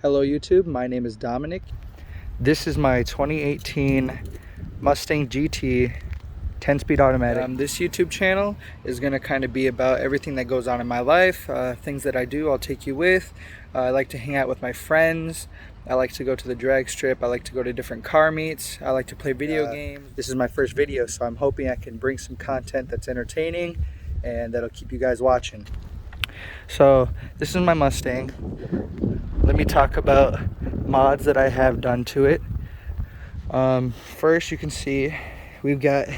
Hello YouTube, my name is Dominic. This is my 2018 Mustang GT 10-speed automatic. This YouTube channel is going to kind of be about everything that goes on in my life, things that I do, I'll take you with. I like to hang out with my friends. I like to go to the drag strip. I like to go to different car meets. I like to play video games. This is my first video, so I'm hoping I can bring some content that's entertaining and that'll keep you guys watching. So this is my Mustang. Let me talk about mods that I have done to it. First, you can see we've got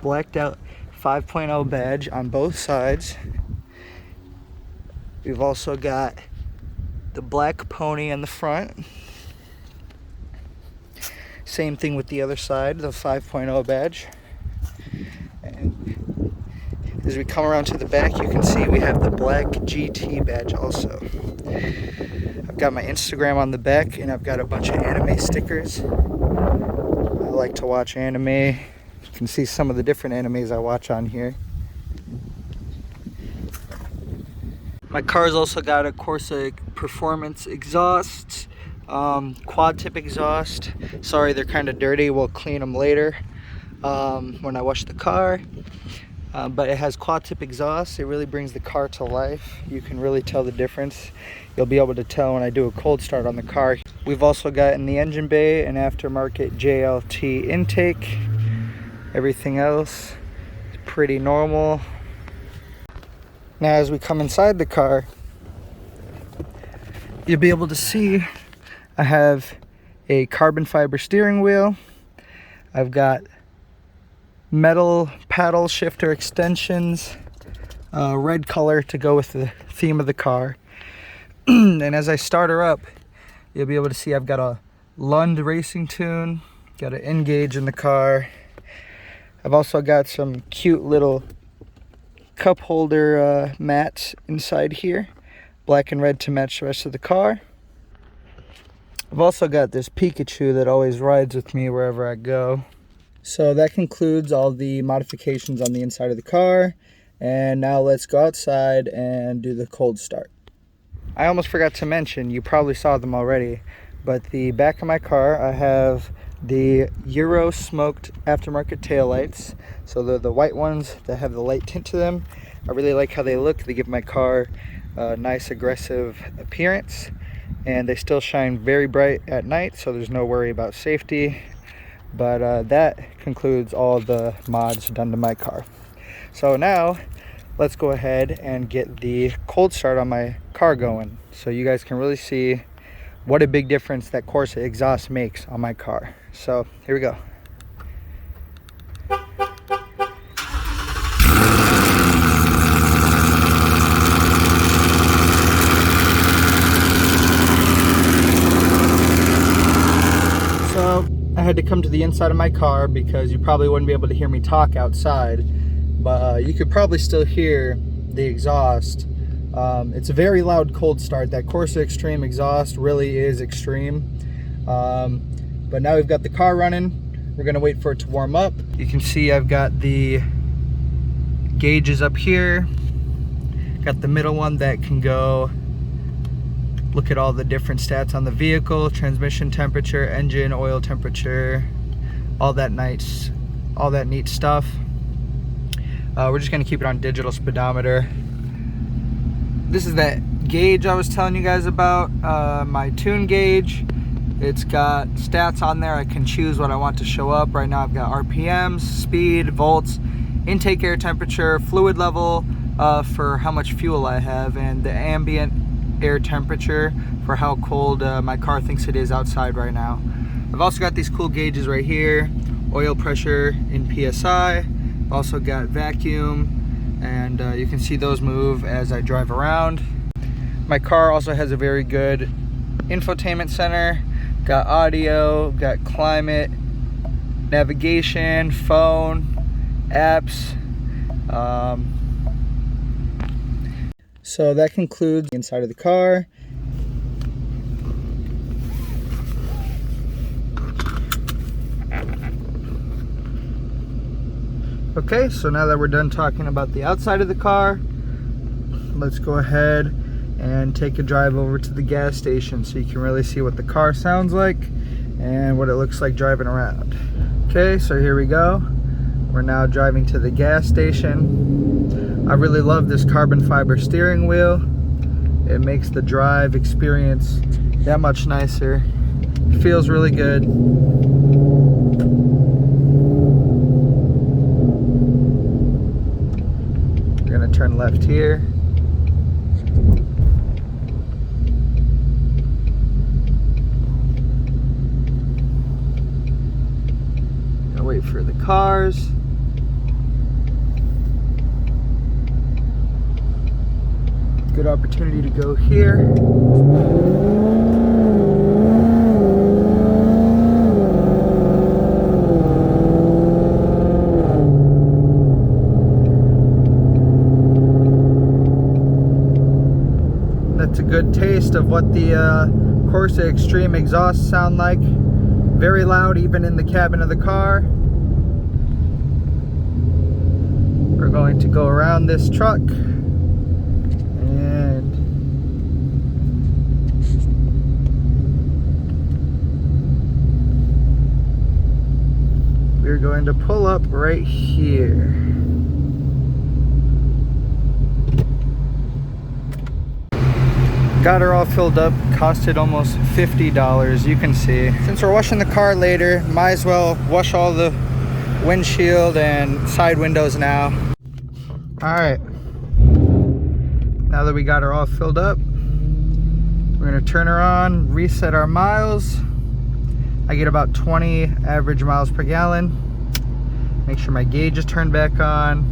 blacked out 5.0 badge on both sides. We've also got the black pony in the front. Same thing with the other side, the 5.0 badge. And as we come around to the back, you can see we have the black GT badge also. I've got my Instagram on the back, and I've got a bunch of anime stickers. I like to watch anime. You can see some of the different animes I watch on here. My car's also got a Corsa Performance exhaust, quad tip exhaust. Sorry, they're kind of dirty. We'll clean them later when I wash the car. But it has quad tip exhaust. It really brings the car to life. You can really tell the difference. You'll be able to tell when I do a cold start on the car. We've also got in the engine bay an aftermarket JLT intake. Everything else is pretty normal. Now as we come inside the car, you'll be able to see I have a carbon fiber steering wheel. I've got metal paddle shifter extensions, red color to go with the theme of the car. And as I start her up, you'll be able to see I've got a Lund racing tune, got an N-gauge in the car. I've also got some cute little cup holder mats inside here, black and red to match the rest of the car. I've also got this Pikachu that always rides with me wherever I go. So that concludes all the modifications on the inside of the car, and now let's go outside and do the cold start. I almost forgot to mention, you probably saw them already, but the back of my car, I have the Euro smoked aftermarket taillights. So they're the white ones that have the light tint to them. I really like how they look. They give my car a nice aggressive appearance, and they still shine very bright at night, so there's no worry about safety. But that concludes all the mods done to my car. So now let's go ahead and get the cold start on my car going, so you guys can really see what a big difference that Corsa exhaust makes on my car. So here we go. So I had to come to the inside of my car because you probably wouldn't be able to hear me talk outside, but you could probably still hear the exhaust. It's a very loud cold start. That Corsa Extreme exhaust really is extreme. But now we've got the car running. We're gonna wait for it to warm up. You can see I've got the gauges up here. Got the middle one that can go look at all the different stats on the vehicle, transmission temperature, engine oil temperature, all that neat stuff. We're just gonna keep it on digital speedometer. This is that gauge I was telling you guys about, my tune gauge. It's got stats on there. I can choose what I want to show up. Right now I've got RPMs, speed, volts, intake air temperature, fluid level for how much fuel I have, and the ambient air temperature for how cold my car thinks it is outside right now. I've also got these cool gauges right here, oil pressure in PSI. I've also got vacuum, and you can see those move as I drive around. My car also has a very good infotainment center. Got audio, got climate, navigation, phone, apps. So that concludes the inside of the car. Okay, so now that we're done talking about the outside of the car, let's go ahead and take a drive over to the gas station so you can really see what the car sounds like and what it looks like driving around. Okay, so here we go. We're now driving to the gas station. I really love this carbon fiber steering wheel. It makes the drive experience that much nicer. It feels really good. We're gonna turn left here. Gonna wait for the cars. Good opportunity to go here. That's a good taste of what the Corsa Extreme exhausts sound like. Very loud even in the cabin of the car. We're going to go around this truck. We're going to pull up right here. Got her all filled up, costed almost $50, you can see. Since we're washing the car later, might as well wash all the windshield and side windows now. All right, now that we got her all filled up, we're gonna turn her on, reset our miles. I get about 20 average miles per gallon. Make sure my gauge is turned back on.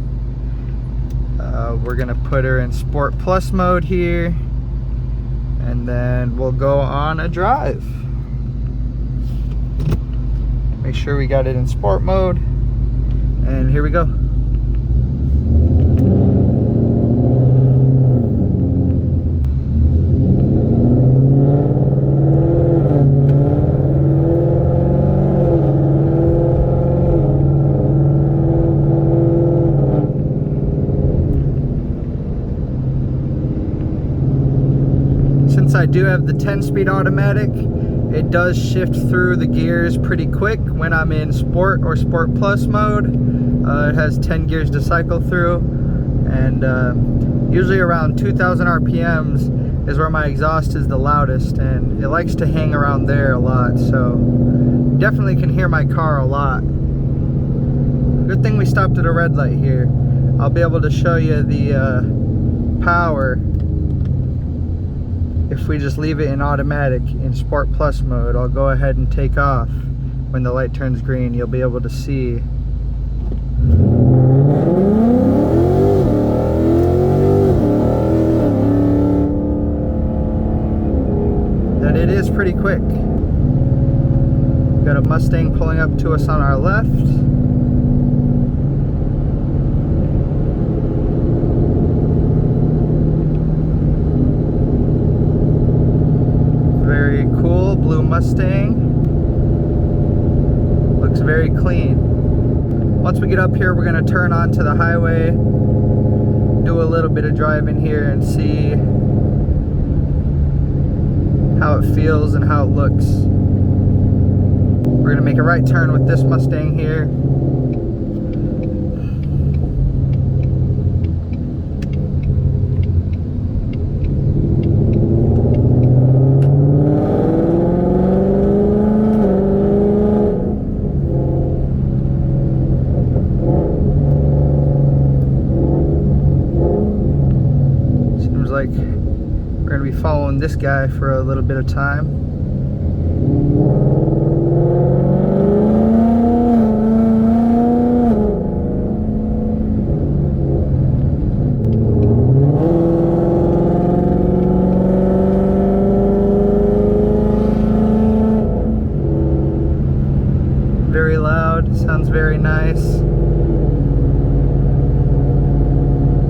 We're gonna put her in Sport Plus mode here, and then we'll go on a drive. Make sure we got it in sport mode, and here we go. Since I do have the 10-speed automatic, it does shift through the gears pretty quick when I'm in Sport or Sport Plus mode. It has 10 gears to cycle through, and usually around 2,000 RPMs is where my exhaust is the loudest, and it likes to hang around there a lot, so definitely can hear my car a lot. Good thing we stopped at a red light here. I'll be able to show you the power. If we just leave it in automatic in Sport Plus mode, I'll go ahead and take off. When the light turns green, you'll be able to see. That it is pretty quick. Got a Mustang pulling up to us on our left. Very cool blue Mustang. Looks very clean. Once we get up here, we're going to turn onto the highway, do a little bit of driving here and see how it feels and how it looks. We're going to make a right turn with this Mustang here. Like we're going to be following this guy for a little bit of time. Very loud, sounds very nice.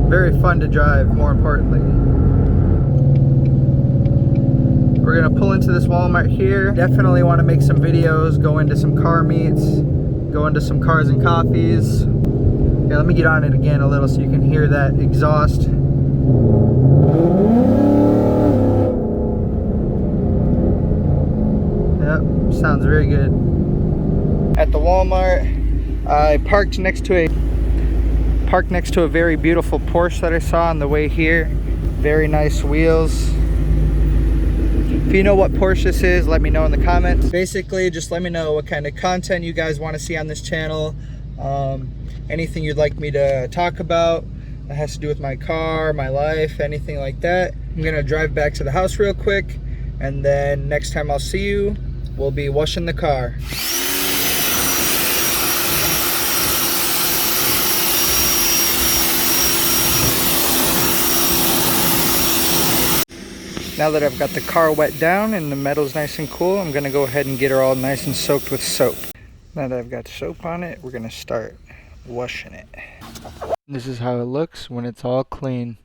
Very fun to drive, more importantly. We're gonna pull into this Walmart here. Definitely want to make some videos, go into some car meets, go into some cars and coffees. Yeah, let me get on it again a little so you can hear that exhaust. Yep, sounds very good. At the Walmart, I parked next to a very beautiful Porsche that I saw on the way here. Very nice wheels. If you know what Porsche this is, let me know in the comments. Basically, just let me know what kind of content you guys want to see on this channel. Anything you'd like me to talk about that has to do with my car, my life, anything like that. I'm gonna drive back to the house real quick, and then next time I'll see you, we'll be washing the car. Now that I've got the car wet down and the metal's nice and cool, I'm gonna go ahead and get her all nice and soaked with soap. Now that I've got soap on it, we're gonna start washing it. This is how it looks when it's all clean.